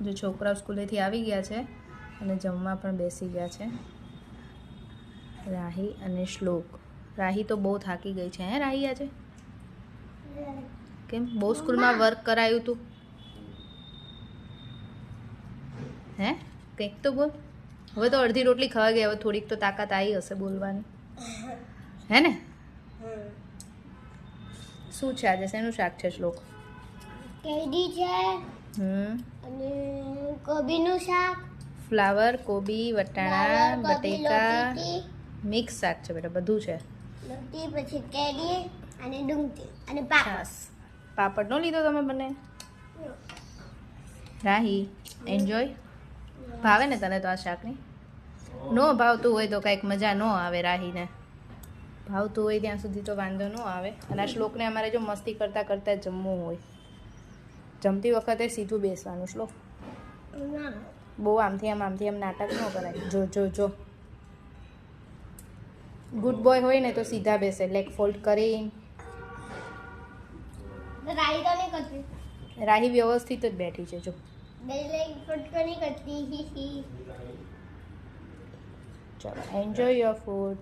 જો છોકરાઓ સ્કૂલેથી આવી ગયા છે અને જમવા પણ બેસી ગયા છે રાહી અને શ્લોક. રાહી તો બહુ થાકી ગઈ છે. હે રાહી આજે કેમ બહુ સ્કૂલમાં વર્ક કરાયું તું? હે કંઈક તો બોલ. હવે તો અડધી રોટલી ખાવા ગઈ, હવે થોડીક તો તાકાત આવી હશે બોલવાની, હે ને? શું છે આજે? શેનું શાક છે શ્લોક? કેરી છે અને કોબીનું શાક, ફ્લાવર, કોબી, વટાણા, કોબી, બટેકા, લોટી, મિક્સ શાક છે બેટા, બધું છે. લોટી, પછી કેરી અને ડુંગળી અને પાપડ. છાસ. પાપડ નો લીધો તમે બંને? રાહી એન્જોય. ભાવે ને તને તો આ શાકની? નો ભાવતું હોય તો કંઈક મજા ન આવે રાહીને. ભાવતું હોય ત્યાં સુધી તો વાંધો ન આવે. અને આ શ્લોકને અમારે જો મસ્તી કરતાં કરતાં જમવું હોય. જમતી વખતે સીધું બેસવાનું શ્લોક. બહુ આમથી આમ નાટક ન કરાય. જો જો જો ગુડ બોય હોય ને તો સીધા બેસે, લેગ ફોલ્ડ કરીને. રાઈ તો નહીં કરતી, રાહી વ્યવસ્થિત જ બેઠી છે જો. બે લેગ ફટકો નહીં કરતી. ચલો એન્જોય યોર ફૂડ.